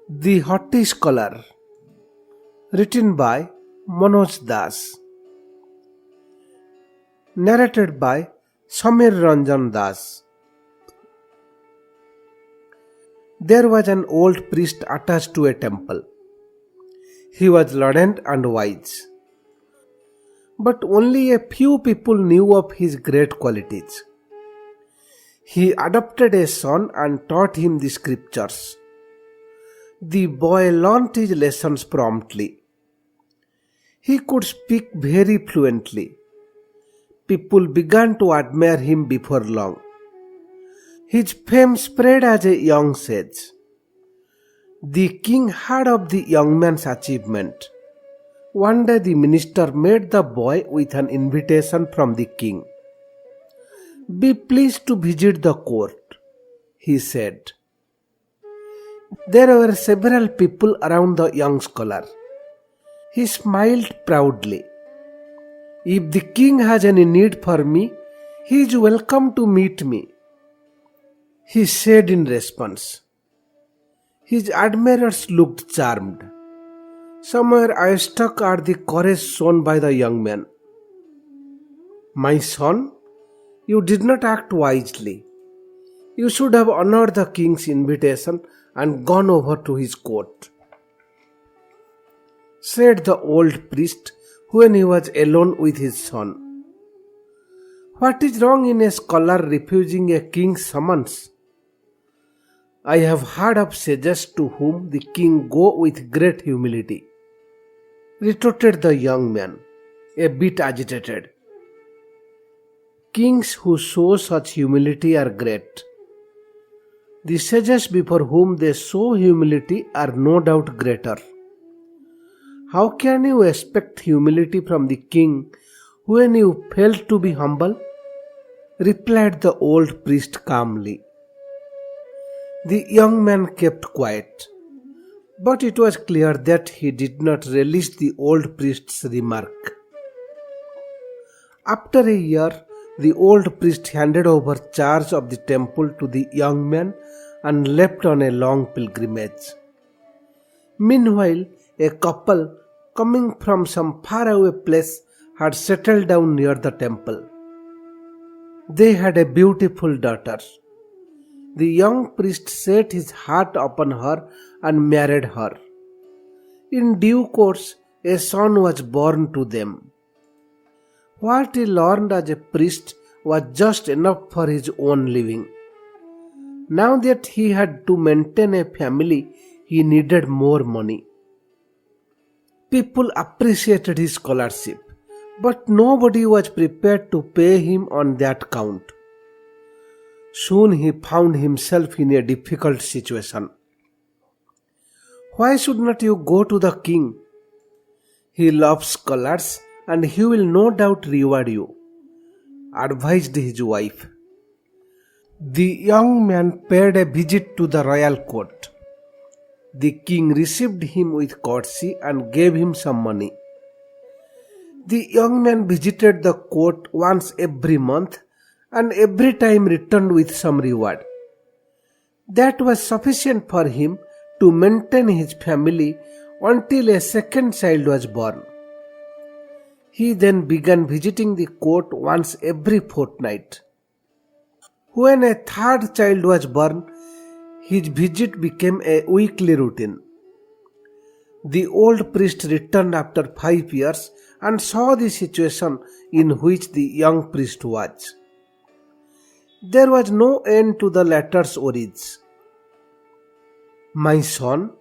The Haughty Scholar, written by Manoj Das, narrated by Samir Ranjan Das. There was an old priest attached to a temple. He was learned and wise, but only a few people knew of his great qualities. He adopted a son and taught him the scriptures. The boy learnt his lessons promptly. He could speak very fluently. People began to admire him before long. His fame spread as a young sage. The king heard of the young man's achievement. One day the minister met the boy with an invitation from the king. "Be pleased to visit the court," he said. There were several people around the young scholar. He smiled proudly. "If the king has any need for me, he is welcome to meet me," he said in response. His admirers looked charmed. Some were awestruck at the courage shown by the young man. "My son, you did not act wisely. You should have honored the king's invitation and gone over to his court," said the old priest when he was alone with his son. "What is wrong in a scholar refusing a king's summons? I have heard of sages to whom the king go with great humility," retorted the young man, a bit agitated. "Kings who show such humility are great. The sages before whom they show humility are no doubt greater. How can you expect humility from the king when you fail to be humble?" replied the old priest calmly. The young man kept quiet, but it was clear that he did not relish the old priest's remark. After a year, the old priest handed over charge of the temple to the young man and left on a long pilgrimage. Meanwhile, a couple coming from some faraway place had settled down near the temple. They had a beautiful daughter. The young priest set his heart upon her and married her. In due course, a son was born to them. What he learned as a priest was just enough for his own living. Now that he had to maintain a family, he needed more money. People appreciated his scholarship, but nobody was prepared to pay him on that count. Soon he found himself in a difficult situation. "Why should not you go to the king? He loves scholars and he will no doubt reward you," advised his wife. The young man paid a visit to the royal court. The king received him with courtesy and gave him some money. The young man visited the court once every month and every time returned with some reward. That was sufficient for him to maintain his family until a second child was born. He then began visiting the court once every fortnight. When a third child was born, his visit became a weekly routine. The old priest returned after 5 years and saw the situation in which the young priest was. There was no end to the latter's worries. "My son,"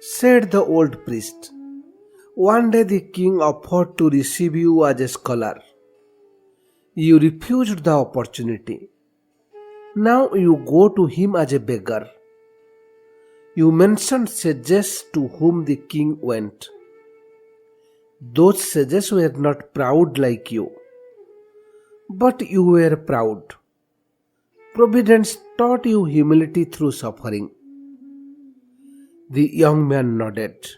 said the old priest, "one day the king offered to receive you as a scholar. You refused the opportunity. Now you go to him as a beggar. You mentioned sages to whom the king went. Those sages were not proud like you, but you were proud. Providence taught you humility through suffering." The young man nodded.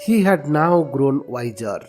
He had now grown wiser.